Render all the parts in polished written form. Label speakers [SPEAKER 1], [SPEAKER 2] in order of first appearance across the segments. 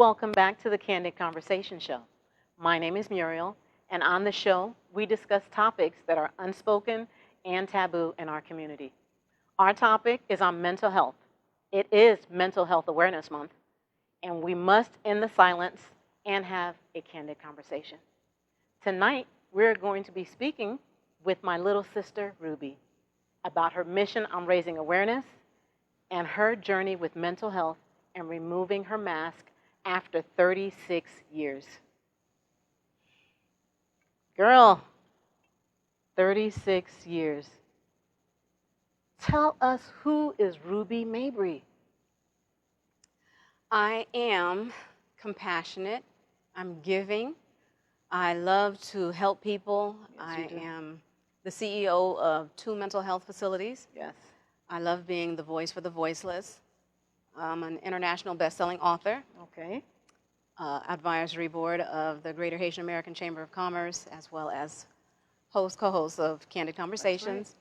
[SPEAKER 1] Welcome back to the Candid Conversation Show. My name is Muriel, and on the show, we discuss topics that are unspoken and taboo in our community. Our topic is on mental health. It is Mental Health Awareness Month, and we must end the silence and have a candid conversation. Tonight, we're going to be speaking with my little sister, Ruby, about her mission on raising awareness and her journey with mental health and removing her mask after 36 years. Girl, 36 years. Tell us, who is Ruby Mabry?
[SPEAKER 2] I am compassionate. I'm giving. I love to help people.
[SPEAKER 1] Yes,
[SPEAKER 2] I am the CEO of 2 mental health facilities.
[SPEAKER 1] Yes.
[SPEAKER 2] I love being the voice for the voiceless. I'm an international best-selling author.
[SPEAKER 1] Okay.
[SPEAKER 2] Advisory board of the Greater Haitian American Chamber of Commerce, as well as co-host of Candid Conversations.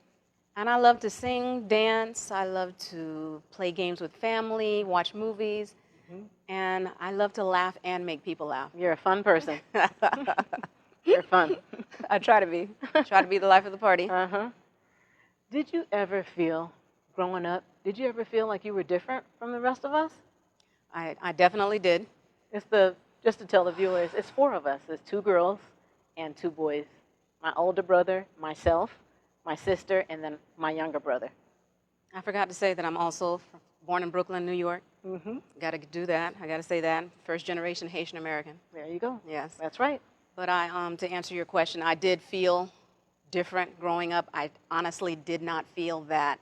[SPEAKER 2] And I love to sing, dance. I love to play games with family, watch movies. And I love to laugh and make people laugh.
[SPEAKER 1] You're a fun person. You're fun.
[SPEAKER 2] I try to be. Try to be the life of the party.
[SPEAKER 1] Uh-huh. Did you ever feel, growing up, like you were different from the rest of us?
[SPEAKER 2] I definitely did.
[SPEAKER 1] Just to tell the viewers, it's 4 of us. It's 2 girls and 2 boys. My older brother, myself, my sister, and then my younger brother.
[SPEAKER 2] I forgot to say that I'm also born in Brooklyn, New York. Got to do that. I got to say that. First generation Haitian American.
[SPEAKER 1] There you go.
[SPEAKER 2] Yes.
[SPEAKER 1] That's right.
[SPEAKER 2] But to answer your question, I did feel different growing up. I honestly did not feel that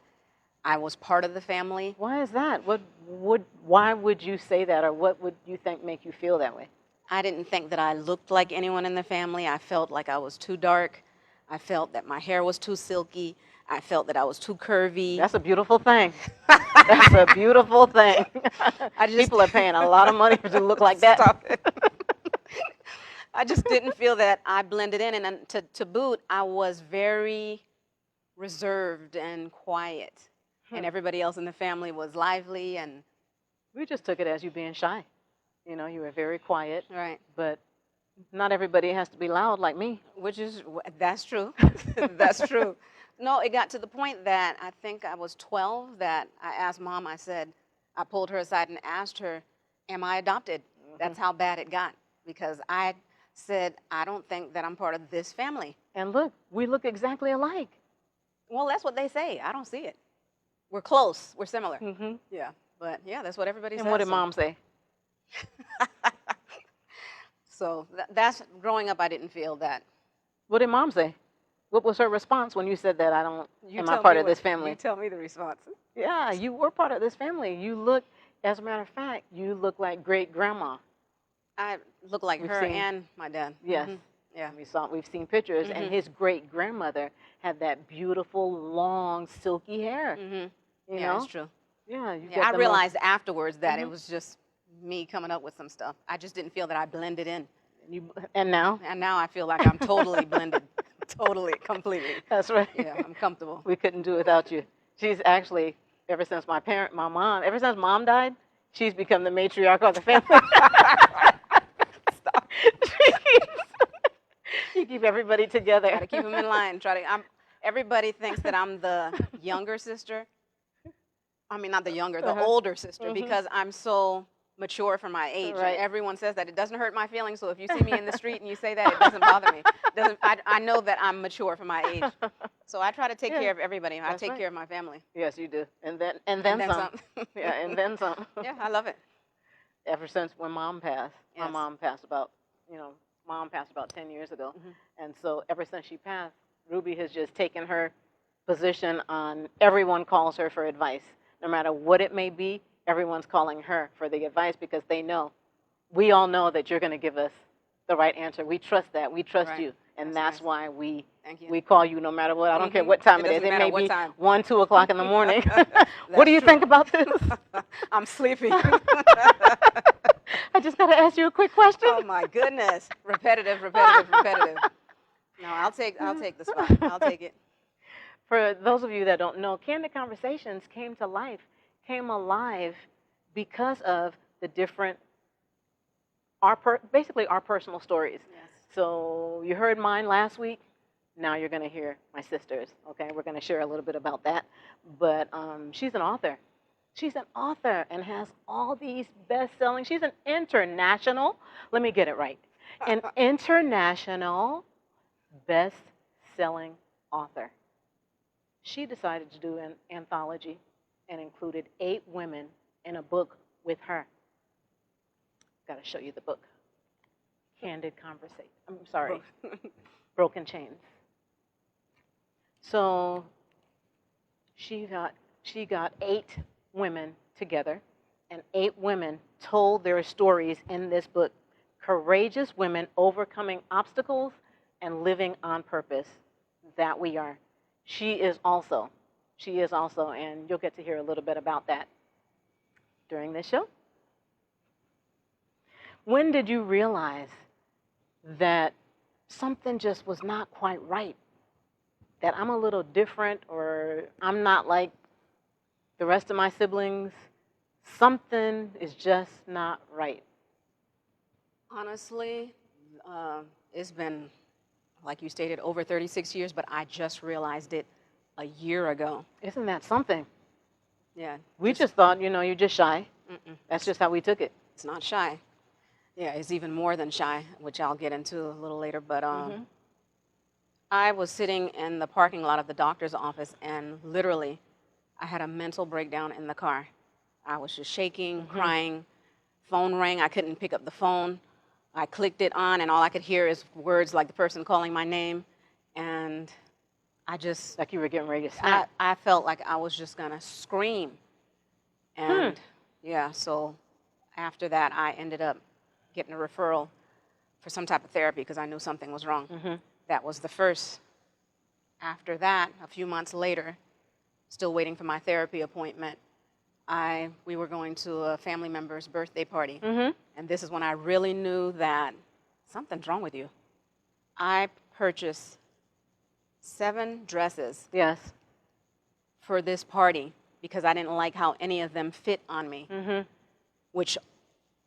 [SPEAKER 2] I was part of the family.
[SPEAKER 1] Why is that? Why would you say that, or what would you think make you feel that way?
[SPEAKER 2] I didn't think that I looked like anyone in the family. I felt like I was too dark. I felt that my hair was too silky. I felt that I was too curvy.
[SPEAKER 1] That's a beautiful thing. That's a beautiful thing. People are paying a lot of money to look like that.
[SPEAKER 2] Stop it. I just didn't feel that I blended in. And to boot, I was very reserved and quiet. And everybody else in the family was lively. And
[SPEAKER 1] we just took it as you being shy. You know, you were very quiet.
[SPEAKER 2] Right.
[SPEAKER 1] But not everybody has to be loud like me.
[SPEAKER 2] That's true. That's true. No, it got to the point that I think I was 12 that I asked Mom, I pulled her aside and asked her, am I adopted? That's how bad it got. Because I said, I don't think that I'm part of this family.
[SPEAKER 1] And look, we look exactly alike.
[SPEAKER 2] Well, that's what they say. I don't see it. We're close. We're similar. Yeah. But yeah, that's what everybody says.
[SPEAKER 1] And what did Mom say?
[SPEAKER 2] So that's, growing up, I didn't feel that.
[SPEAKER 1] What did Mom say? What was her response when you said that am I part of this family?
[SPEAKER 2] You tell me the response.
[SPEAKER 1] Yeah, you were part of this family. You look, as a matter of fact, you look like great-grandma.
[SPEAKER 2] I look like her and my dad.
[SPEAKER 1] Yes.
[SPEAKER 2] Yeah.
[SPEAKER 1] We've seen pictures, and his great-grandmother had that beautiful, long, silky hair. You know?
[SPEAKER 2] That's true.
[SPEAKER 1] Yeah.
[SPEAKER 2] I realized afterwards that it was just me coming up with some stuff. I just didn't feel that I blended in.
[SPEAKER 1] And now?
[SPEAKER 2] And now I feel like I'm totally blended. Totally, completely.
[SPEAKER 1] That's right.
[SPEAKER 2] Yeah, I'm comfortable.
[SPEAKER 1] We couldn't do it without you. She's actually, ever since Mom died, she's become the matriarch of the family.
[SPEAKER 2] Stop.
[SPEAKER 1] You keep everybody together.
[SPEAKER 2] Got to keep them in line. Everybody thinks that I'm the younger sister. I mean, not the younger, the older sister, because I'm so mature for my age.
[SPEAKER 1] Right.
[SPEAKER 2] And everyone says that. It doesn't hurt my feelings, so if you see me in the street and you say that, it doesn't bother me. I know that I'm mature for my age. So I try to take care of everybody. I take care of my family.
[SPEAKER 1] Yes, you do. And then some. Yeah, and then some.
[SPEAKER 2] Yeah, I love it.
[SPEAKER 1] Ever since when Mom passed, my mom passed about 10 years ago. And so ever since she passed, Ruby has just taken her position on everyone calls her for advice. No matter what it may be, everyone's calling her for the advice because we all know that you're going to give us the right answer. We trust that. We trust you. And that's why we call you no matter what. I don't care what time it is. It may be 1, 2 o'clock in the morning. What do you think about this?
[SPEAKER 2] I'm sleepy.
[SPEAKER 1] I just got to ask you a quick question.
[SPEAKER 2] Oh, my goodness. Repetitive. No, I'll take the spot. I'll take it.
[SPEAKER 1] For those of you that don't know, Candid Conversations came alive because of the different basically our personal stories.
[SPEAKER 2] Yes.
[SPEAKER 1] So you heard mine last week. Now you're going to hear my sister's. Okay, we're going to share a little bit about that. But she's an author. She's an author and has all these best-selling. She's an international. Let me get it right. An international best-selling author. She decided to do an anthology and included 8 women in a book with her. Got to show you the book. Candid Conversation. I'm sorry. Broken Chains. So she got 8 women together, and 8 women told their stories in this book. Courageous women overcoming obstacles and living on purpose. That we are. She is also, and you'll get to hear a little bit about that during this show. When did you realize that something just was not quite right? That I'm a little different, or I'm not like the rest of my siblings? Something is just not right.
[SPEAKER 2] Honestly, it's been, like you stated, over 36 years, but I just realized it a year ago.
[SPEAKER 1] Isn't that something?
[SPEAKER 2] Yeah.
[SPEAKER 1] We just thought, you're just shy. That's just how we took it.
[SPEAKER 2] It's not shy. Yeah, it's even more than shy, which I'll get into a little later. But I was sitting in the parking lot of the doctor's office, and literally, I had a mental breakdown in the car. I was just shaking, crying. Phone rang. I couldn't pick up the phone. I clicked it on, and all I could hear is words like the person calling my name. And I just...
[SPEAKER 1] Like you were getting ready to snap.
[SPEAKER 2] I felt like I was just going to scream. And, yeah, so after that, I ended up getting a referral for some type of therapy because I knew something was wrong. That was the first. After that, a few months later, still waiting for my therapy appointment, we were going to a family member's birthday party. And this is when I really knew that something's wrong with you. I purchased 7 dresses for this party because I didn't like how any of them fit on me, which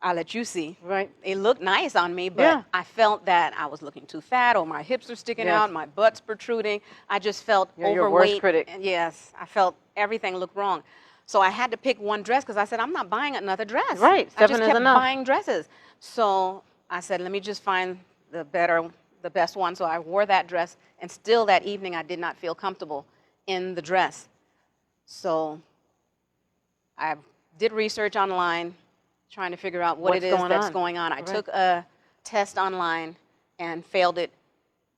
[SPEAKER 2] I'll let you see.
[SPEAKER 1] Right.
[SPEAKER 2] It looked nice on me, but I felt that I was looking too fat, or my hips were sticking out, my butt's protruding. I just felt overweight.
[SPEAKER 1] Your worst critic.
[SPEAKER 2] And yes, I felt everything looked wrong. So I had to pick one dress because I said, I'm not buying another dress.
[SPEAKER 1] Right, 7
[SPEAKER 2] I just
[SPEAKER 1] is
[SPEAKER 2] kept
[SPEAKER 1] enough.
[SPEAKER 2] buying dresses. So I said, let me just find the best one. So I wore that dress, and still that evening I did not feel comfortable in the dress. So I did research online, trying to figure out what it is that's going on. I took a test online and failed it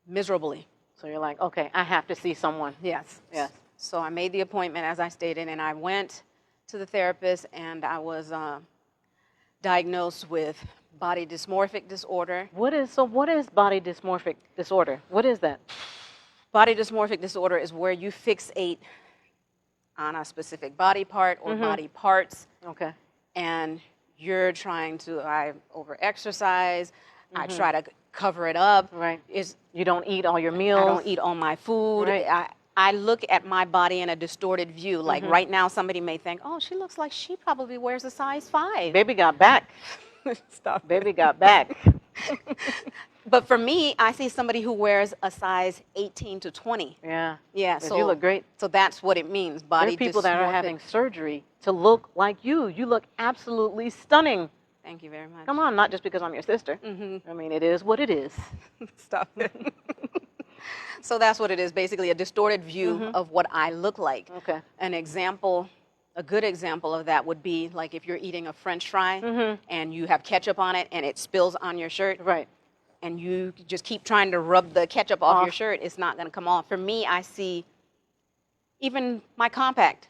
[SPEAKER 2] miserably.
[SPEAKER 1] So you're like, okay, I have to see someone.
[SPEAKER 2] Yes.
[SPEAKER 1] Yes.
[SPEAKER 2] So I made the appointment, as I stated, and I went to the therapist, and I was diagnosed with body dysmorphic disorder.
[SPEAKER 1] What is body dysmorphic disorder? What is that?
[SPEAKER 2] Body dysmorphic disorder is where you fixate on a specific body part or body parts.
[SPEAKER 1] Okay.
[SPEAKER 2] And you're trying to, I over-exercise, I try to cover it up.
[SPEAKER 1] Right. You don't eat all your meals.
[SPEAKER 2] I don't eat all my food.
[SPEAKER 1] Right.
[SPEAKER 2] I look at my body in a distorted view. Like right now, somebody may think, oh, she looks like she probably wears a size 5.
[SPEAKER 1] Baby got back.
[SPEAKER 2] Stop.
[SPEAKER 1] Baby got back.
[SPEAKER 2] But for me, I see somebody who wears a size 18 to 20.
[SPEAKER 1] Yeah.
[SPEAKER 2] Yeah. So
[SPEAKER 1] you look great.
[SPEAKER 2] So that's what it means. Body
[SPEAKER 1] There are people
[SPEAKER 2] dysmorphic.
[SPEAKER 1] that are having surgery to look like you. You look absolutely stunning.
[SPEAKER 2] Thank you very much.
[SPEAKER 1] Come on, not just because I'm your sister. I mean, it is what it is.
[SPEAKER 2] Stop it. So that's what it is, basically a distorted view of what I look like.
[SPEAKER 1] Okay.
[SPEAKER 2] An example, a good example of that would be like if you're eating a French fry and you have ketchup on it and it spills on your shirt.
[SPEAKER 1] Right.
[SPEAKER 2] And you just keep trying to rub the ketchup off your shirt, it's not going to come off. For me, I see even my compact.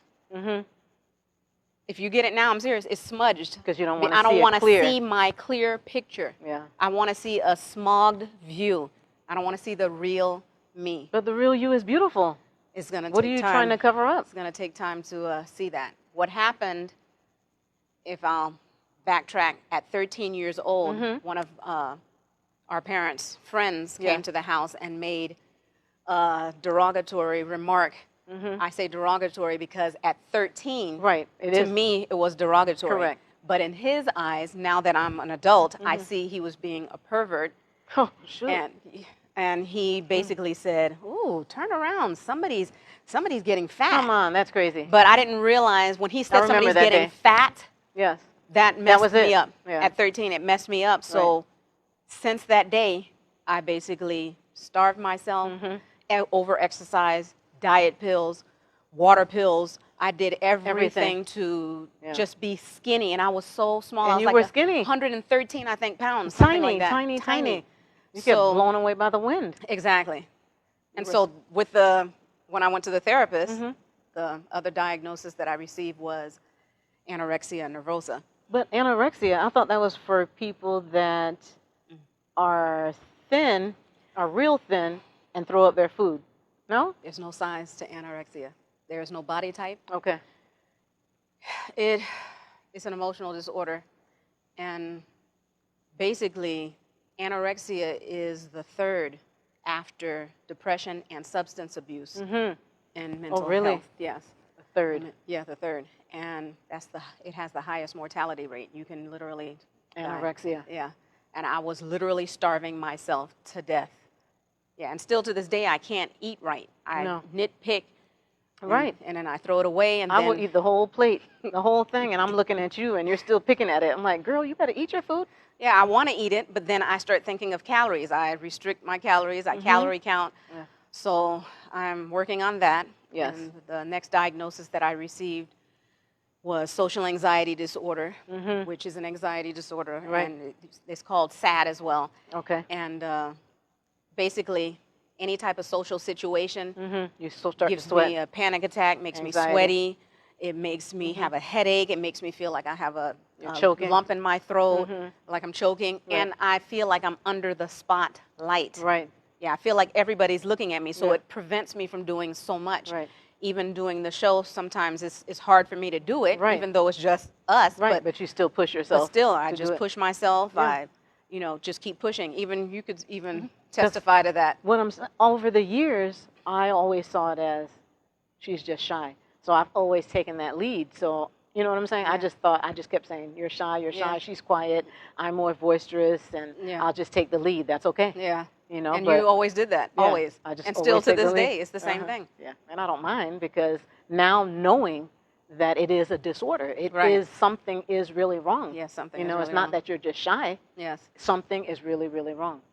[SPEAKER 2] If you get it now, I'm serious, it's smudged.
[SPEAKER 1] Because you don't want to
[SPEAKER 2] I
[SPEAKER 1] see
[SPEAKER 2] don't
[SPEAKER 1] it
[SPEAKER 2] want to
[SPEAKER 1] clear.
[SPEAKER 2] see my clear picture.
[SPEAKER 1] Yeah.
[SPEAKER 2] I want to see a smogged view. I don't want to see the real me.
[SPEAKER 1] But the real you is beautiful.
[SPEAKER 2] It's going to take time.
[SPEAKER 1] What are you trying to cover up?
[SPEAKER 2] It's going to take time to see that. What happened, if I'll backtrack, at 13 years old, one of our parents' friends came to the house and made a derogatory remark. I say derogatory because at 13,
[SPEAKER 1] Right.
[SPEAKER 2] to me, it was derogatory.
[SPEAKER 1] Correct.
[SPEAKER 2] But in his eyes, now that I'm an adult, I
[SPEAKER 1] Mm-hmm.
[SPEAKER 2] see he was being a pervert.
[SPEAKER 1] Oh, shoot.
[SPEAKER 2] And he basically said, "Ooh, turn around. Somebody's getting fat."
[SPEAKER 1] Come on, that's crazy.
[SPEAKER 2] But I didn't realize when he
[SPEAKER 1] I
[SPEAKER 2] said
[SPEAKER 1] remember
[SPEAKER 2] somebody's
[SPEAKER 1] that
[SPEAKER 2] getting
[SPEAKER 1] day.
[SPEAKER 2] fat,
[SPEAKER 1] Yes.
[SPEAKER 2] that messed
[SPEAKER 1] was
[SPEAKER 2] me
[SPEAKER 1] it.
[SPEAKER 2] up.
[SPEAKER 1] Yeah.
[SPEAKER 2] At 13, it messed me up. So since that day, I basically starved myself, over-exercised, diet pills, water pills. I did everything to just be skinny, and I was so small.
[SPEAKER 1] And
[SPEAKER 2] I was
[SPEAKER 1] you
[SPEAKER 2] like
[SPEAKER 1] were skinny.
[SPEAKER 2] 113, I think, pounds, something
[SPEAKER 1] Tiny,
[SPEAKER 2] like that.
[SPEAKER 1] tiny. You
[SPEAKER 2] So-
[SPEAKER 1] get blown away by the wind.
[SPEAKER 2] Exactly. And
[SPEAKER 1] were
[SPEAKER 2] so when I went to the therapist, the other diagnosis that I received was anorexia nervosa.
[SPEAKER 1] But anorexia, I thought that was for people that are thin, are real thin, and throw up their food. No?
[SPEAKER 2] There's no signs to anorexia. There is no body type.
[SPEAKER 1] Okay.
[SPEAKER 2] It's an emotional disorder. And basically, anorexia is the third after depression and substance abuse in mental
[SPEAKER 1] really?
[SPEAKER 2] health. Yes.
[SPEAKER 1] The third.
[SPEAKER 2] Yeah, the third. And it has the highest mortality rate. You can literally die.
[SPEAKER 1] Anorexia.
[SPEAKER 2] Yeah. And I was literally starving myself to death. Yeah, and still to this day, I can't eat right. I nitpick.
[SPEAKER 1] Right.
[SPEAKER 2] And then I throw it away. And
[SPEAKER 1] I
[SPEAKER 2] then,
[SPEAKER 1] will eat the whole plate, the whole thing, and I'm looking at you, and you're still picking at it. I'm like, girl, you better eat your food.
[SPEAKER 2] yeah, I want to eat it, but then I start thinking of calories. I restrict my calories. I calorie count.
[SPEAKER 1] Yeah.
[SPEAKER 2] So I'm working on that.
[SPEAKER 1] Yes.
[SPEAKER 2] And the next diagnosis that I received was social anxiety disorder, which is an anxiety disorder.
[SPEAKER 1] Right.
[SPEAKER 2] And it's called SAD as well.
[SPEAKER 1] Okay.
[SPEAKER 2] And basically, any type of social situation
[SPEAKER 1] You still start to
[SPEAKER 2] gives
[SPEAKER 1] sweat.
[SPEAKER 2] me a panic attack, makes
[SPEAKER 1] Anxiety.
[SPEAKER 2] me sweaty. It makes me have a headache. It makes me feel like I have a
[SPEAKER 1] choking.
[SPEAKER 2] lump in my throat, like I'm choking.
[SPEAKER 1] Right.
[SPEAKER 2] And I feel like I'm under the spotlight.
[SPEAKER 1] Right.
[SPEAKER 2] Yeah, I feel like everybody's looking at me, so it prevents me from doing so much.
[SPEAKER 1] Right.
[SPEAKER 2] Even doing the show, sometimes it's hard for me to do it,
[SPEAKER 1] Right.
[SPEAKER 2] even though it's just us.
[SPEAKER 1] Right. But you still push yourself.
[SPEAKER 2] But still, I
[SPEAKER 1] to do
[SPEAKER 2] just
[SPEAKER 1] it.
[SPEAKER 2] push myself.
[SPEAKER 1] Yeah.
[SPEAKER 2] I, just keep pushing. Even you could even testify to that.
[SPEAKER 1] When over the years, I always saw it as she's just shy. So I've always taken that lead. So you know what I'm saying?
[SPEAKER 2] Yeah.
[SPEAKER 1] I just kept saying, you're shy,
[SPEAKER 2] Yeah.
[SPEAKER 1] she's quiet, I'm more boisterous, and
[SPEAKER 2] Yeah.
[SPEAKER 1] I'll just take the lead. That's okay.
[SPEAKER 2] Yeah.
[SPEAKER 1] You know,
[SPEAKER 2] And
[SPEAKER 1] but
[SPEAKER 2] you always did that,
[SPEAKER 1] yeah,
[SPEAKER 2] always.
[SPEAKER 1] I just
[SPEAKER 2] And still
[SPEAKER 1] always
[SPEAKER 2] to
[SPEAKER 1] take the
[SPEAKER 2] this
[SPEAKER 1] lead.
[SPEAKER 2] day, it's the same thing.
[SPEAKER 1] Yeah, and I don't mind because now knowing that it is a disorder, it
[SPEAKER 2] Right.
[SPEAKER 1] is something is really wrong.
[SPEAKER 2] Yes, something
[SPEAKER 1] You
[SPEAKER 2] is
[SPEAKER 1] know, it's
[SPEAKER 2] really
[SPEAKER 1] not
[SPEAKER 2] wrong.
[SPEAKER 1] that you're just shy.
[SPEAKER 2] Yes.
[SPEAKER 1] Something is really, really wrong.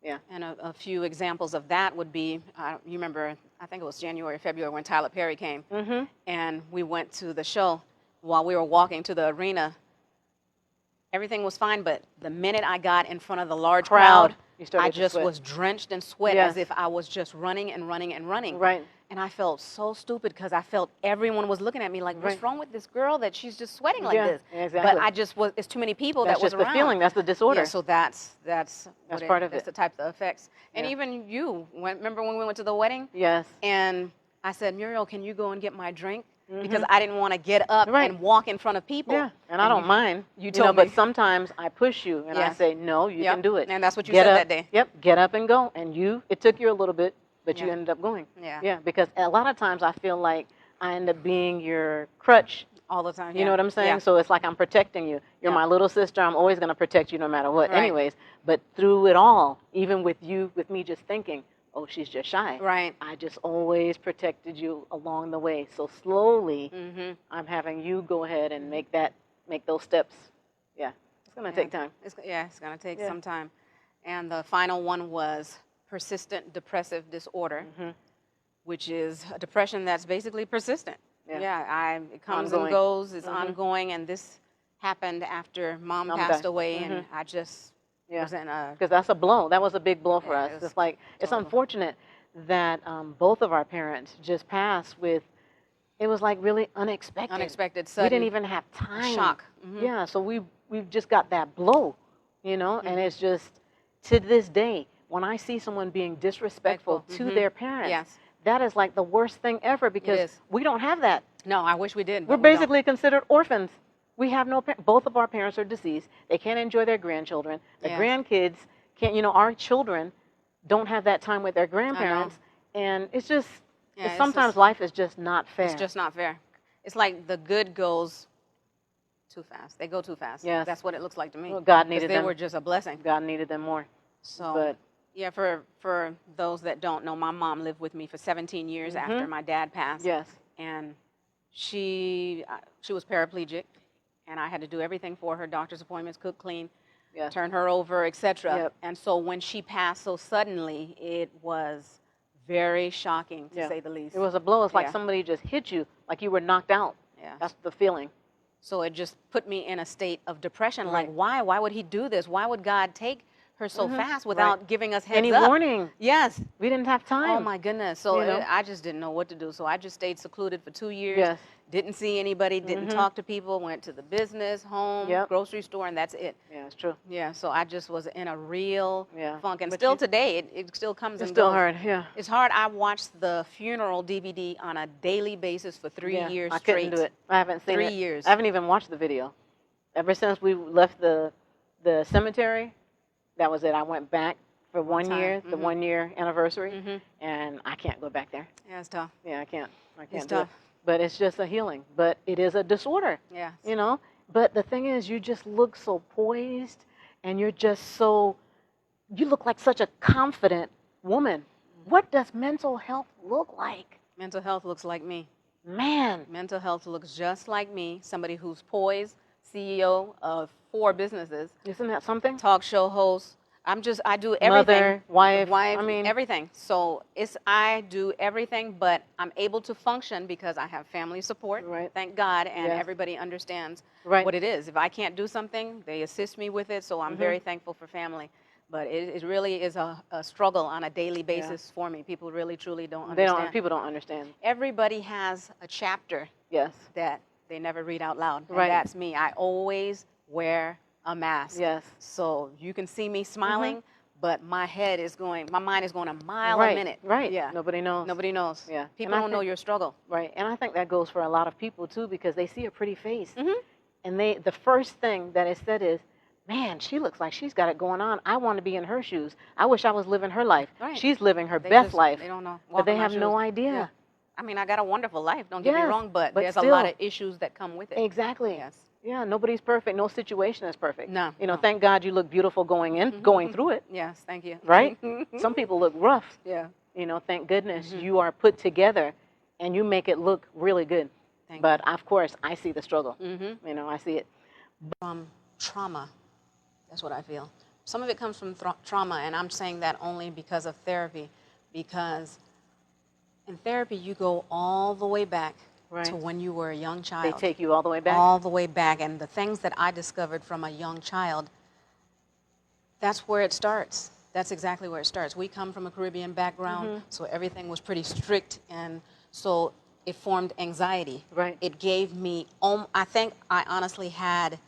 [SPEAKER 1] Yeah.
[SPEAKER 2] And a few examples of that would be, you remember, I think it was January, February when Tyler Perry came, and we went to the show. While we were walking to the arena, everything was fine, but the minute I got in front of the large crowd,
[SPEAKER 1] You started
[SPEAKER 2] I
[SPEAKER 1] to
[SPEAKER 2] just
[SPEAKER 1] sweat.
[SPEAKER 2] was drenched in sweat
[SPEAKER 1] Yes.
[SPEAKER 2] as if I was just running and running and running.
[SPEAKER 1] Right.
[SPEAKER 2] And I felt so stupid because I felt everyone was looking at me like, what's
[SPEAKER 1] Right.
[SPEAKER 2] wrong with this girl that she's just sweating like
[SPEAKER 1] Yeah,
[SPEAKER 2] this?
[SPEAKER 1] exactly.
[SPEAKER 2] But I just was, it's too many people
[SPEAKER 1] That's
[SPEAKER 2] that was
[SPEAKER 1] just the
[SPEAKER 2] around.
[SPEAKER 1] feeling. That's the disorder.
[SPEAKER 2] Yeah, so that's what
[SPEAKER 1] part of
[SPEAKER 2] that's
[SPEAKER 1] it.
[SPEAKER 2] the type of effects. And
[SPEAKER 1] Yeah.
[SPEAKER 2] even you, remember when we went to the wedding?
[SPEAKER 1] Yes.
[SPEAKER 2] And I said, Muriel, can you go and get my drink? Because I didn't want to get up
[SPEAKER 1] Right.
[SPEAKER 2] and walk in front of people.
[SPEAKER 1] Yeah, and I don't mind.
[SPEAKER 2] you
[SPEAKER 1] know,
[SPEAKER 2] told
[SPEAKER 1] but
[SPEAKER 2] me.
[SPEAKER 1] sometimes I push you and I
[SPEAKER 2] Yeah.
[SPEAKER 1] say, no, you
[SPEAKER 2] Yep.
[SPEAKER 1] can do it.
[SPEAKER 2] And that's what you
[SPEAKER 1] Get
[SPEAKER 2] said
[SPEAKER 1] up,
[SPEAKER 2] that day.
[SPEAKER 1] Yep, get up and go. And it took you a little bit, but you
[SPEAKER 2] Yeah.
[SPEAKER 1] ended up going.
[SPEAKER 2] Yeah.
[SPEAKER 1] Yeah, because a lot of times I feel like I end up being your crutch.
[SPEAKER 2] All the time.
[SPEAKER 1] You know what I'm saying?
[SPEAKER 2] Yeah.
[SPEAKER 1] So it's like I'm protecting you. You're
[SPEAKER 2] Yeah.
[SPEAKER 1] my little sister. I'm always going to protect you no matter what.
[SPEAKER 2] Right.
[SPEAKER 1] Anyways, but through it all, even with me just thinking, oh, she's just shy.
[SPEAKER 2] Right.
[SPEAKER 1] I just always protected you along the way. So slowly,
[SPEAKER 2] Mm-hmm.
[SPEAKER 1] I'm having you go ahead and make those steps. Yeah, it's going to take time.
[SPEAKER 2] It's going to take
[SPEAKER 1] Yeah.
[SPEAKER 2] some time. And the final one was persistent depressive disorder, which is a depression that's basically persistent.
[SPEAKER 1] Yeah.
[SPEAKER 2] It comes
[SPEAKER 1] Ongoing.
[SPEAKER 2] and goes. It's ongoing. And this happened after Mom
[SPEAKER 1] Mom
[SPEAKER 2] passed
[SPEAKER 1] died.
[SPEAKER 2] away, and I just
[SPEAKER 1] Yeah.
[SPEAKER 2] was in a
[SPEAKER 1] Because that's a blow. That was a big blow for
[SPEAKER 2] Yeah,
[SPEAKER 1] us.
[SPEAKER 2] it was
[SPEAKER 1] It's like it's
[SPEAKER 2] total.
[SPEAKER 1] unfortunate that both of our parents just passed with. It was like really unexpected.
[SPEAKER 2] unexpected,
[SPEAKER 1] We
[SPEAKER 2] sudden
[SPEAKER 1] didn't even have time.
[SPEAKER 2] shock. Mhm.
[SPEAKER 1] Yeah, so we've just got that blow, and it's just to this day when I see someone being disrespectful to their parents,
[SPEAKER 2] Yes.
[SPEAKER 1] that is like the worst thing ever because
[SPEAKER 2] is.
[SPEAKER 1] we don't have that.
[SPEAKER 2] No, I wish we did.
[SPEAKER 1] We're
[SPEAKER 2] but we don't.
[SPEAKER 1] basically considered orphans. We have both of our parents are deceased. They can't enjoy their grandchildren. The
[SPEAKER 2] Yeah.
[SPEAKER 1] grandkids can't, our children don't have that time with their grandparents. And it's just,
[SPEAKER 2] Yeah, it's
[SPEAKER 1] sometimes
[SPEAKER 2] just-
[SPEAKER 1] life is just not fair.
[SPEAKER 2] It's just not fair. It's like the good goes too fast. They go too fast.
[SPEAKER 1] Yes.
[SPEAKER 2] That's what it looks like to me.
[SPEAKER 1] Well, God
[SPEAKER 2] 'Cause
[SPEAKER 1] needed
[SPEAKER 2] they
[SPEAKER 1] them.
[SPEAKER 2] were just a blessing.
[SPEAKER 1] God needed them more.
[SPEAKER 2] So,
[SPEAKER 1] But
[SPEAKER 2] yeah, for those that don't know, my mom lived with me for 17 years after my dad passed.
[SPEAKER 1] yes,
[SPEAKER 2] And she was paraplegic, and I had to do everything for her, doctor's appointments, cook, clean,
[SPEAKER 1] yes,
[SPEAKER 2] turn her over, etc.
[SPEAKER 1] Yep.
[SPEAKER 2] And so when she passed so suddenly, it was very shocking, to
[SPEAKER 1] Yeah.
[SPEAKER 2] say the least.
[SPEAKER 1] It was a blow. It's like
[SPEAKER 2] Yeah.
[SPEAKER 1] somebody just hit you, like you were knocked out.
[SPEAKER 2] Yeah.
[SPEAKER 1] That's the feeling.
[SPEAKER 2] So it just put me in a state of depression.
[SPEAKER 1] Right.
[SPEAKER 2] Like, why? Why would he do this? Why would God take her so fast without giving us heads
[SPEAKER 1] Any
[SPEAKER 2] up?
[SPEAKER 1] warning?
[SPEAKER 2] Yes.
[SPEAKER 1] We didn't have time.
[SPEAKER 2] Oh my goodness. So
[SPEAKER 1] You know?
[SPEAKER 2] I just didn't know what to do. So I just stayed secluded for 2 years.
[SPEAKER 1] Yes.
[SPEAKER 2] Didn't see anybody, didn't talk to people, went to the business, home,
[SPEAKER 1] Yep.
[SPEAKER 2] grocery store, and that's it.
[SPEAKER 1] Yeah, it's true.
[SPEAKER 2] Yeah, so I just was in a real
[SPEAKER 1] Yeah.
[SPEAKER 2] funk. And
[SPEAKER 1] But
[SPEAKER 2] still
[SPEAKER 1] you-
[SPEAKER 2] today, it still comes
[SPEAKER 1] It's
[SPEAKER 2] and
[SPEAKER 1] still
[SPEAKER 2] goes.
[SPEAKER 1] hard. Yeah.
[SPEAKER 2] It's hard. I watched the funeral DVD on a daily basis for 3
[SPEAKER 1] Yeah,
[SPEAKER 2] years
[SPEAKER 1] I
[SPEAKER 2] straight.
[SPEAKER 1] couldn't do it. I haven't seen
[SPEAKER 2] 3
[SPEAKER 1] it.
[SPEAKER 2] years.
[SPEAKER 1] I haven't even watched the video. Ever since we left the cemetery, that was it. I went back for 1
[SPEAKER 2] time.
[SPEAKER 1] year, the 1 year anniversary,
[SPEAKER 2] Mhm.
[SPEAKER 1] and I can't go back there.
[SPEAKER 2] Yeah, it's tough.
[SPEAKER 1] Yeah, I can't. I can't
[SPEAKER 2] It's
[SPEAKER 1] do it.
[SPEAKER 2] tough.
[SPEAKER 1] But it's just a healing. But it is a disorder.
[SPEAKER 2] Yeah.
[SPEAKER 1] You know. But the thing is, you just look so poised, and you're just so. You look like such a confident woman. What does mental health look like?
[SPEAKER 2] Mental health looks like me.
[SPEAKER 1] Man.
[SPEAKER 2] Mental health looks just like me, somebody who's poised, CEO of 4 businesses,
[SPEAKER 1] Isn't that something?
[SPEAKER 2] talk show host. I do everything.
[SPEAKER 1] Mother, wife, I mean-
[SPEAKER 2] everything. So I do everything, but I'm able to function because I have family support.
[SPEAKER 1] Right.
[SPEAKER 2] Thank God, and
[SPEAKER 1] Yes.
[SPEAKER 2] everybody understands
[SPEAKER 1] Right.
[SPEAKER 2] what it is. If I can't do something, they assist me with it. So I'm very thankful for family. But it really is a struggle on a daily basis for me. People really, truly don't understand.
[SPEAKER 1] People don't understand.
[SPEAKER 2] Everybody has a chapter
[SPEAKER 1] Yes.
[SPEAKER 2] that they never read out loud. And
[SPEAKER 1] Right.
[SPEAKER 2] that's me. I always wear a mask.
[SPEAKER 1] Yes.
[SPEAKER 2] So you can see me smiling, but my mind is going a mile
[SPEAKER 1] Right.
[SPEAKER 2] a minute.
[SPEAKER 1] Right.
[SPEAKER 2] Yeah.
[SPEAKER 1] Nobody knows.
[SPEAKER 2] Nobody knows.
[SPEAKER 1] Yeah.
[SPEAKER 2] People
[SPEAKER 1] And I
[SPEAKER 2] don't know
[SPEAKER 1] think-
[SPEAKER 2] your struggle.
[SPEAKER 1] Right. And I think that goes for a lot of people too, because they see a pretty face,
[SPEAKER 2] Mhm.
[SPEAKER 1] and the first thing that is said is, "Man, she looks like she's got it going on. I want to be in her shoes. I wish I was living her life.
[SPEAKER 2] Right.
[SPEAKER 1] She's living her
[SPEAKER 2] They
[SPEAKER 1] best
[SPEAKER 2] just-
[SPEAKER 1] life."
[SPEAKER 2] They don't know.
[SPEAKER 1] But they
[SPEAKER 2] Walk in my
[SPEAKER 1] have no
[SPEAKER 2] shoes.
[SPEAKER 1] idea.
[SPEAKER 2] Yeah. I mean, I got a wonderful life. Don't get me
[SPEAKER 1] Yes,
[SPEAKER 2] wrong, but
[SPEAKER 1] but
[SPEAKER 2] there's a lot
[SPEAKER 1] still.
[SPEAKER 2] of issues that come with it.
[SPEAKER 1] Exactly.
[SPEAKER 2] Yes.
[SPEAKER 1] Yeah. Nobody's perfect. No situation is perfect.
[SPEAKER 2] No,
[SPEAKER 1] You know.
[SPEAKER 2] no.
[SPEAKER 1] Thank God you look beautiful going through it.
[SPEAKER 2] Yes. Thank you.
[SPEAKER 1] Right. Some people look rough.
[SPEAKER 2] Yeah.
[SPEAKER 1] You know. Thank goodness you are put together, and you make it look really good.
[SPEAKER 2] Thank
[SPEAKER 1] But of course, I see the struggle.
[SPEAKER 2] Mhm.
[SPEAKER 1] You know, I see it.
[SPEAKER 2] From trauma. That's what I feel. Some of it comes from trauma, and I'm saying that only because of therapy. Because in therapy, you go all the way back
[SPEAKER 1] Right.
[SPEAKER 2] to when you were a young
[SPEAKER 1] They
[SPEAKER 2] child.
[SPEAKER 1] take you all the way back.
[SPEAKER 2] All the way back. And the things that I discovered from a young child, that's where it starts. That's exactly where it starts. We come from a Caribbean background, so everything was pretty strict, and so it formed anxiety.
[SPEAKER 1] Right.
[SPEAKER 2] It gave me, I think I honestly had,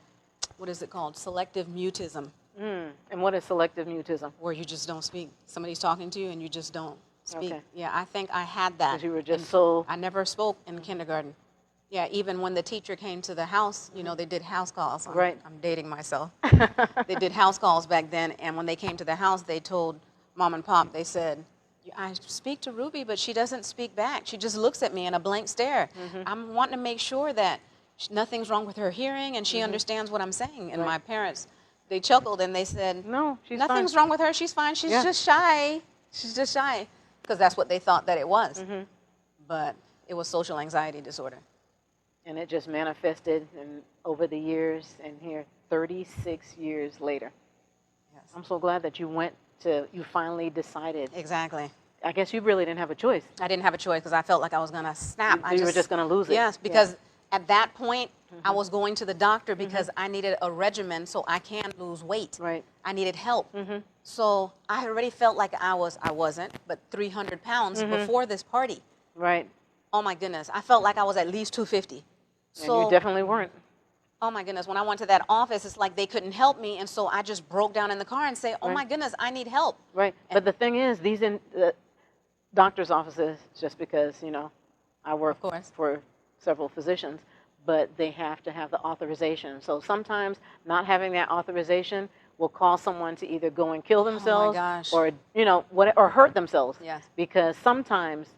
[SPEAKER 2] what is it called? Selective mutism,
[SPEAKER 1] And what is selective mutism?
[SPEAKER 2] where you just don't speak. Somebody's talking to you and you just don't speak.
[SPEAKER 1] Okay.
[SPEAKER 2] Yeah, I think I had that.
[SPEAKER 1] Because you were just so.
[SPEAKER 2] I never spoke in kindergarten. Yeah, even when the teacher came to the house, they did house calls.
[SPEAKER 1] Right.
[SPEAKER 2] I'm dating myself. They did house calls back then, and when they came to the house, they told mom and pop, they said, I speak to Ruby, but she doesn't speak back. She just looks at me in a blank stare. I'm wanting to make sure that nothing's wrong with her hearing and she understands what I'm saying. And my parents, they chuckled and they said,
[SPEAKER 1] No, she's
[SPEAKER 2] nothing's
[SPEAKER 1] fine.
[SPEAKER 2] wrong with her. She's fine. She's
[SPEAKER 1] Yeah.
[SPEAKER 2] just shy. She's just shy. Because that's what they thought that it was. But it was social anxiety disorder.
[SPEAKER 1] And it just manifested over the years, and here, 36 years later.
[SPEAKER 2] Yes.
[SPEAKER 1] I'm so glad that you finally decided.
[SPEAKER 2] Exactly.
[SPEAKER 1] I guess you really didn't have a choice.
[SPEAKER 2] I didn't have a choice because I felt like I was going to snap.
[SPEAKER 1] You were just going to lose it.
[SPEAKER 2] Yes, because at that point, I was going to the doctor because I needed a regimen so I can lose weight.
[SPEAKER 1] Right.
[SPEAKER 2] I needed help. So I already felt like I wasn't, but 300 pounds before this party.
[SPEAKER 1] Right.
[SPEAKER 2] Oh my goodness. I felt like I was at least 250.
[SPEAKER 1] And you definitely weren't.
[SPEAKER 2] Oh my goodness, when I went to that office, it's like they couldn't help me, and so I just broke down in the car and say, oh my goodness, I need help.
[SPEAKER 1] Right. But the thing is, these doctor's offices, just because, I work
[SPEAKER 2] Of course.
[SPEAKER 1] for several physicians, but they have to have the authorization. So sometimes not having that authorization will cause someone to either go and kill themselves
[SPEAKER 2] gosh.
[SPEAKER 1] or, or hurt themselves.
[SPEAKER 2] Yes.
[SPEAKER 1] Because sometimes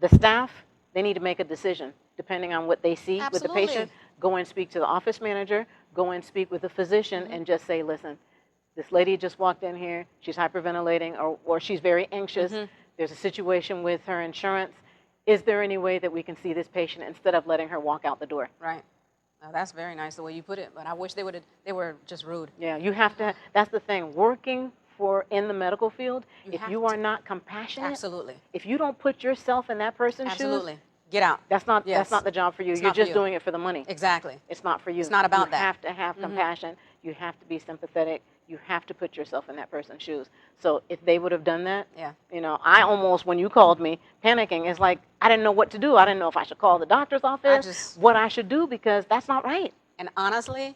[SPEAKER 1] the staff, they need to make a decision depending on what they see with the
[SPEAKER 2] Absolutely.
[SPEAKER 1] patient. go and speak to the office manager, go and speak with the physician, and just say, listen, this lady just walked in here, she's hyperventilating, or she's very anxious, there's a situation with her insurance. Is there any way that we can see this patient instead of letting her walk out the door?
[SPEAKER 2] Right. Now, that's very nice the way you put it, but I wish they were just rude.
[SPEAKER 1] Yeah, you have to, that's the thing, working in the medical field, if you are not compassionate,
[SPEAKER 2] Absolutely.
[SPEAKER 1] if you don't put yourself in that person's
[SPEAKER 2] Absolutely.
[SPEAKER 1] shoes,
[SPEAKER 2] Get out.
[SPEAKER 1] that's not the job for you. You're just doing it for the money.
[SPEAKER 2] Exactly.
[SPEAKER 1] It's not for you.
[SPEAKER 2] It's not about that.
[SPEAKER 1] You have to have compassion. You have to be sympathetic. You have to put yourself in that person's shoes. So if they would have done that, you know, I almost, when you called me, panicking, it's like I didn't know what to do. I didn't know if I should call the doctor's office, what I should do, because that's not right.
[SPEAKER 2] And honestly,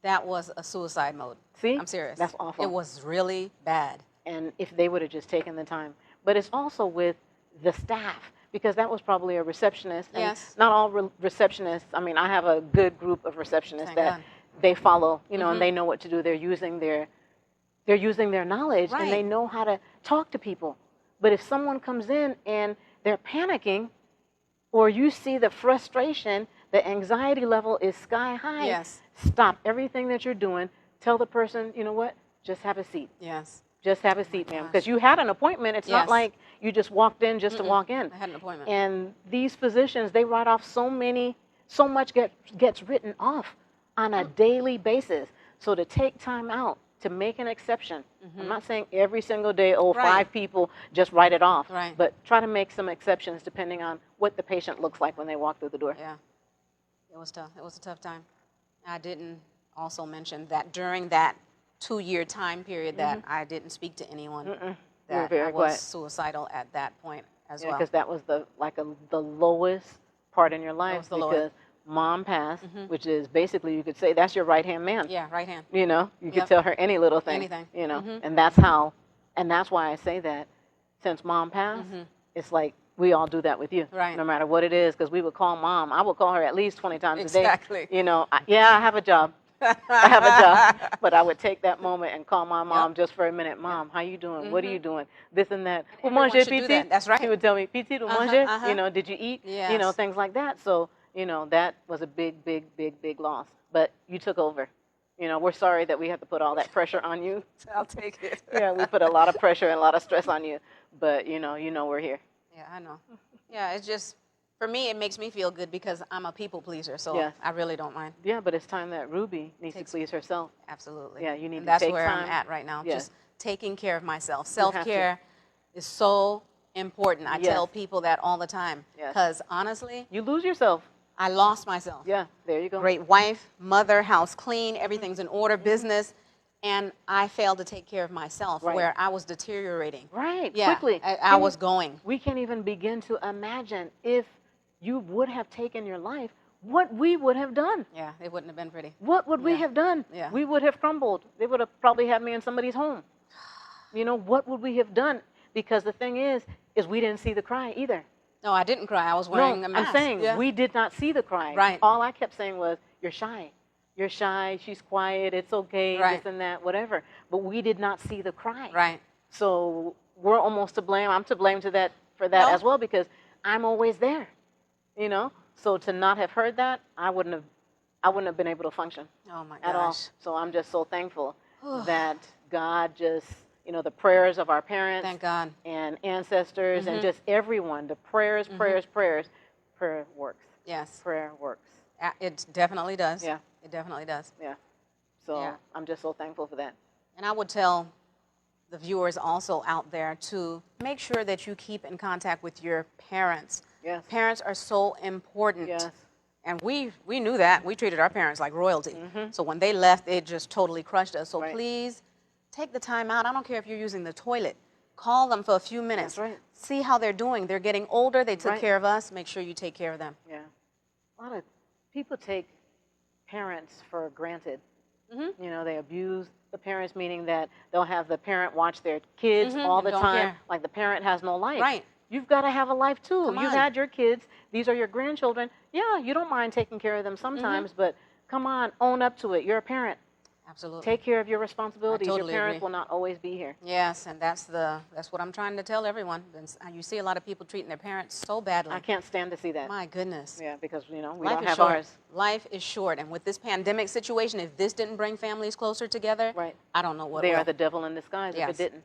[SPEAKER 2] that was a suicide mode.
[SPEAKER 1] See?
[SPEAKER 2] I'm serious.
[SPEAKER 1] That's awful.
[SPEAKER 2] It was really bad.
[SPEAKER 1] And if they would have just taken the time. But it's also with the staff, because that was probably a receptionist. And not all receptionists. I mean, I have a good group of receptionists that they follow, you know, and they know what to do. They're using their knowledge, and they know how to talk to people. But if someone comes in and they're panicking, or you see the frustration, the anxiety level is sky high, stop everything that you're doing. Tell the person, you know what, just have a seat. Just have a seat, ma'am, because you had an appointment. It's not like you just walked in just to walk in.
[SPEAKER 2] I had an appointment.
[SPEAKER 1] And these physicians, they write off so much gets written off on a daily basis. So to take time out to make an exception, I'm not saying every single day, 5 people, just write it off. But try to make some exceptions depending on what the patient looks like when they walk through the door.
[SPEAKER 2] Yeah, it was tough. It was a tough time. I didn't also mention that during that 2-year time period that I didn't speak to anyone, that I was suicidal at that point as well.
[SPEAKER 1] Because that was the lowest part in your life, because mom passed, which is basically, you could say, that's your right-hand man.
[SPEAKER 2] Yeah, right hand.
[SPEAKER 1] You know, you could tell her any little thing.
[SPEAKER 2] Anything.
[SPEAKER 1] You know, and that's why I say that since mom passed, it's like we all do that with you. No matter what it is, because we would call mom. I would call her at least 20 times a day.
[SPEAKER 2] Exactly.
[SPEAKER 1] You know, I have a job. I have a job, but I would take that moment and call my mom just for a minute. Mom, how you doing? What are you doing? This and that.
[SPEAKER 2] Manger, PT? That's right.
[SPEAKER 1] She would tell me, PT, tu manger? You know, did you eat? You know, things like that. So, you know, that was a big, big, big, big loss. But you took over. You know, we're sorry that we had to put all that pressure on you.
[SPEAKER 2] I'll take it.
[SPEAKER 1] Yeah, we put a lot of pressure and a lot of stress on you. But, you know we're here.
[SPEAKER 2] Yeah, I know. Yeah, it's just, for me, it makes me feel good because I'm a people pleaser, so I really don't mind.
[SPEAKER 1] Yeah, but it's time that Ruby needs to please herself.
[SPEAKER 2] Absolutely.
[SPEAKER 1] Yeah, you need to
[SPEAKER 2] take time. That's where
[SPEAKER 1] I'm
[SPEAKER 2] at right now, just taking care of myself. Self-care is so important. I tell people that all the time because, honestly,
[SPEAKER 1] you lose yourself.
[SPEAKER 2] I lost myself.
[SPEAKER 1] Yeah, there you go.
[SPEAKER 2] Great wife, mother, house clean, everything's in order, business, and I failed to take care of myself where I was deteriorating.
[SPEAKER 1] Quickly.
[SPEAKER 2] I was going.
[SPEAKER 1] We can't even begin to imagine if you would have taken your life, what we would have done.
[SPEAKER 2] Yeah, it wouldn't have been pretty.
[SPEAKER 1] What would we have done?
[SPEAKER 2] Yeah.
[SPEAKER 1] We would have crumbled. They would have probably had me in somebody's home. You know, what would we have done? Because the thing is we didn't see the cry either.
[SPEAKER 2] No, I didn't cry. I was wearing a mask.
[SPEAKER 1] I'm saying we did not see the cry. All I kept saying was, you're shy. You're shy. She's quiet. It's okay. This and that, whatever. But we did not see the cry. So we're almost to blame. I'm to blame for that as well, because I'm always there. You know. So to not have heard that, I wouldn't have been able to function.
[SPEAKER 2] Oh my gosh.
[SPEAKER 1] At all. So I'm just so thankful that God just, you know, the prayers of our parents,
[SPEAKER 2] thank God,
[SPEAKER 1] and ancestors, and just everyone, the prayers, prayer works.
[SPEAKER 2] Yes.
[SPEAKER 1] Prayer works.
[SPEAKER 2] It definitely does.
[SPEAKER 1] Yeah.
[SPEAKER 2] It definitely does.
[SPEAKER 1] Yeah. So I'm just so thankful for that.
[SPEAKER 2] And I would tell the viewers also out there to make sure that you keep in contact with your parents.
[SPEAKER 1] Yes.
[SPEAKER 2] Parents are so important.
[SPEAKER 1] Yes.
[SPEAKER 2] And we knew that. We treated our parents like royalty. So when they left, it just totally crushed us. So please take the time out. I don't care if you're using the toilet. Call them for a few minutes.
[SPEAKER 1] That's right.
[SPEAKER 2] See how they're doing. They're getting older. They took care of us. Make sure you take care of them.
[SPEAKER 1] Yeah. A lot of people take parents for granted. You know, they abuse the parents, meaning that they'll have the parent watch their kids all the time. Like the parent has no life.
[SPEAKER 2] Right.
[SPEAKER 1] You've got to have a life too.
[SPEAKER 2] Come
[SPEAKER 1] You've
[SPEAKER 2] on.
[SPEAKER 1] had your kids. These are your grandchildren. Yeah, you don't mind taking care of them sometimes, but come on, own up to it. You're a parent.
[SPEAKER 2] Absolutely.
[SPEAKER 1] Take care of your responsibilities.
[SPEAKER 2] I totally
[SPEAKER 1] your parents
[SPEAKER 2] agree.
[SPEAKER 1] will not always be here.
[SPEAKER 2] Yes, and that's what I'm trying to tell everyone. You see a lot of people treating their parents so badly.
[SPEAKER 1] I can't stand to see that.
[SPEAKER 2] My goodness.
[SPEAKER 1] Yeah, because, we
[SPEAKER 2] Life
[SPEAKER 1] don't
[SPEAKER 2] is
[SPEAKER 1] have
[SPEAKER 2] short.
[SPEAKER 1] ours.
[SPEAKER 2] Life is short, and with this pandemic situation, if this didn't bring families closer together,
[SPEAKER 1] Right.
[SPEAKER 2] I don't know what
[SPEAKER 1] They
[SPEAKER 2] will.
[SPEAKER 1] are the devil in disguise if it didn't.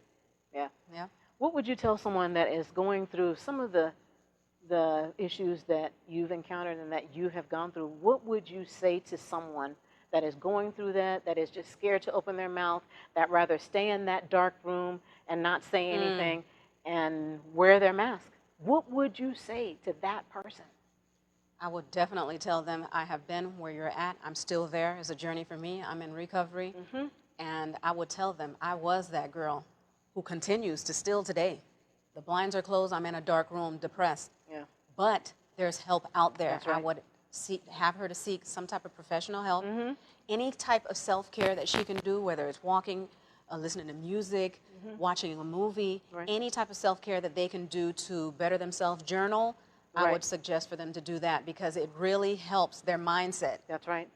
[SPEAKER 1] Yeah.
[SPEAKER 2] Yeah.
[SPEAKER 1] What would you tell someone that is going through some of the issues that you've encountered and that you have gone through? What would you say to someone that is going through that is just scared to open their mouth, that rather stay in that dark room and not say anything and wear their mask? What would you say to that person?
[SPEAKER 2] I would definitely tell them, I have been where you're at. I'm still there. It's a journey for me. I'm in recovery. And I would tell them, I was that girl who continues to still today. The blinds are closed. I'm in a dark room, depressed.
[SPEAKER 1] Yeah.
[SPEAKER 2] But there's help out there.
[SPEAKER 1] That's right.
[SPEAKER 2] I would have her to seek some type of professional help. Any type of self-care that she can do, whether it's walking, listening to music, watching a movie, any type of self-care that they can do to better themselves, journal, I would suggest for them to do that because it really helps their mindset.
[SPEAKER 1] That's right.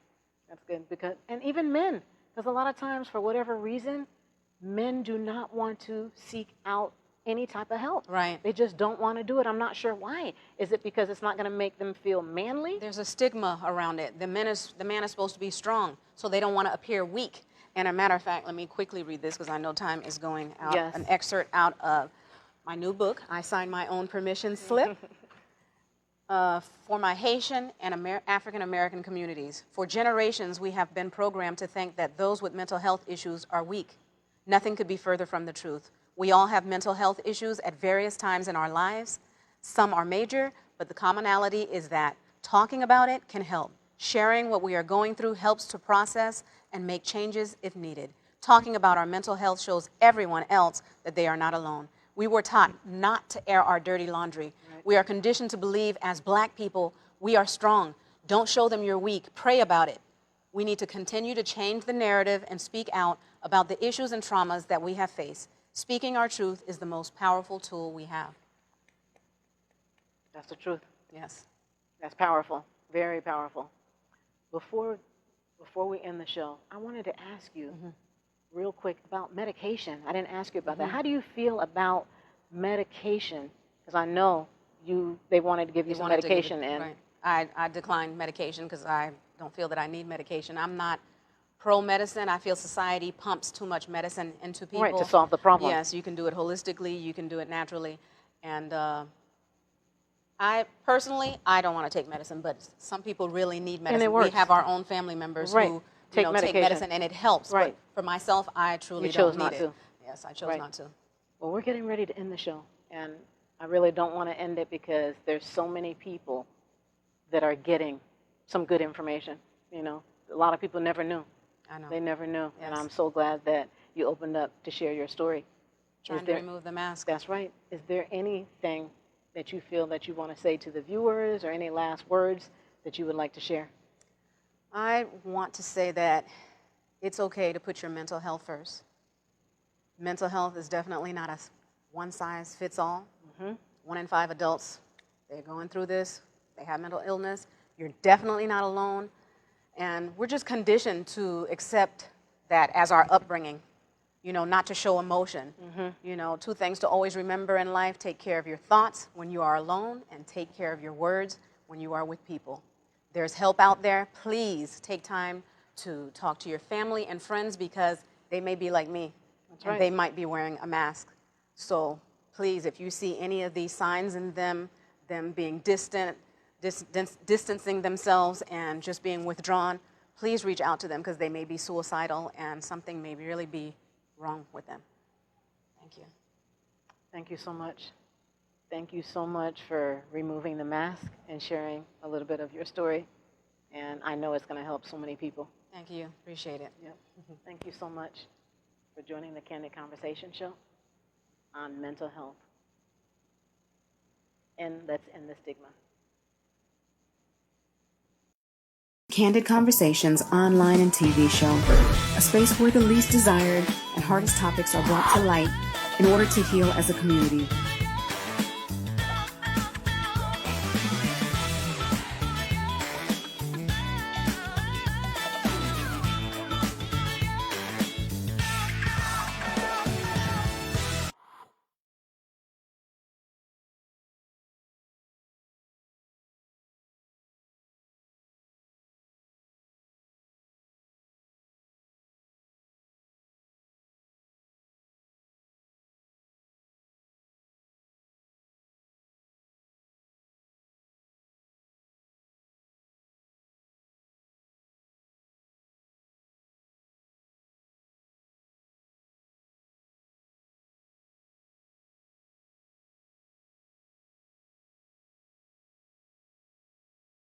[SPEAKER 1] That's good. And even men, because a lot of times, for whatever reason, men do not want to seek out any type of help.
[SPEAKER 2] Right.
[SPEAKER 1] They just don't want to do it. I'm not sure why. Is it because it's not going to make them feel manly?
[SPEAKER 2] There's a stigma around it. The man is supposed to be strong, so they don't want to appear weak. And a matter of fact, let me quickly read this because I know time is going out.
[SPEAKER 1] Yes.
[SPEAKER 2] An excerpt out of my new book. I signed my own permission slip. For my Haitian and African American communities. For generations, we have been programmed to think that those with mental health issues are weak. Nothing could be further from the truth. We all have mental health issues at various times in our lives. Some are major, but the commonality is that talking about it can help. Sharing what we are going through helps to process and make changes if needed. Talking about our mental health shows everyone else that they are not alone. We were taught not to air our dirty laundry. We are conditioned to believe as Black people, we are strong. Don't show them you're weak. Pray about it. We need to continue to change the narrative and speak out about the issues and traumas that we have faced. Speaking our truth is the most powerful tool we have.
[SPEAKER 1] That's the truth.
[SPEAKER 2] Yes.
[SPEAKER 1] That's powerful. Very powerful. Before we end the show, I wanted to ask you real quick about medication. I didn't ask you about that. How do you feel about medication? Because I know they wanted to give you some medication.
[SPEAKER 2] Right. I declined medication because I don't feel that I need medication. I'm not pro-medicine. I feel society pumps too much medicine into people.
[SPEAKER 1] Right, to solve the problem.
[SPEAKER 2] Yes, you can do it holistically. You can do it naturally. And I personally don't want to take medicine, but some people really need medicine.
[SPEAKER 1] And it works.
[SPEAKER 2] We have our own family members who take medicine, and it helps.
[SPEAKER 1] Right.
[SPEAKER 2] But for myself, I truly
[SPEAKER 1] chose
[SPEAKER 2] don't need
[SPEAKER 1] not
[SPEAKER 2] it.
[SPEAKER 1] to.
[SPEAKER 2] Yes, I chose not to.
[SPEAKER 1] Well, we're getting ready to end the show, and I really don't want to end it because there's so many people that are getting some good information. A lot of people never knew.
[SPEAKER 2] I know.
[SPEAKER 1] They never knew,
[SPEAKER 2] Yes.
[SPEAKER 1] and I'm so glad that you opened up to share your story.
[SPEAKER 2] Trying to remove the mask.
[SPEAKER 1] That's right. Is there anything that you feel that you want to say to the viewers or any last words that you would like to share?
[SPEAKER 2] I want to say that it's okay to put your mental health first. Mental health is definitely not a one-size-fits-all. 1 in 5 adults, they're going through this. They have mental illness. You're definitely not alone. And we're just conditioned to accept that as our upbringing, not to show emotion. 2 things to always remember in life: take care of your thoughts when you are alone, and take care of your words when you are with people. There's help out there. Please take time to talk to your family and friends because they may be like me.
[SPEAKER 1] That's right.
[SPEAKER 2] And they might be wearing a mask. So please, if you see any of these signs in them being distant, distancing themselves and just being withdrawn, please reach out to them because they may be suicidal and something may really be wrong with them. Thank you.
[SPEAKER 1] Thank you so much. Thank you so much for removing the mask and sharing a little bit of your story. And I know it's going to help so many people.
[SPEAKER 2] Thank you. Appreciate it.
[SPEAKER 1] Yep. Thank you so much for joining the Candid Conversation Show on mental health. And let's end the stigma.
[SPEAKER 3] Candid Conversations online and TV show, a space where the least desired and hardest topics are brought to light in order to heal as a community.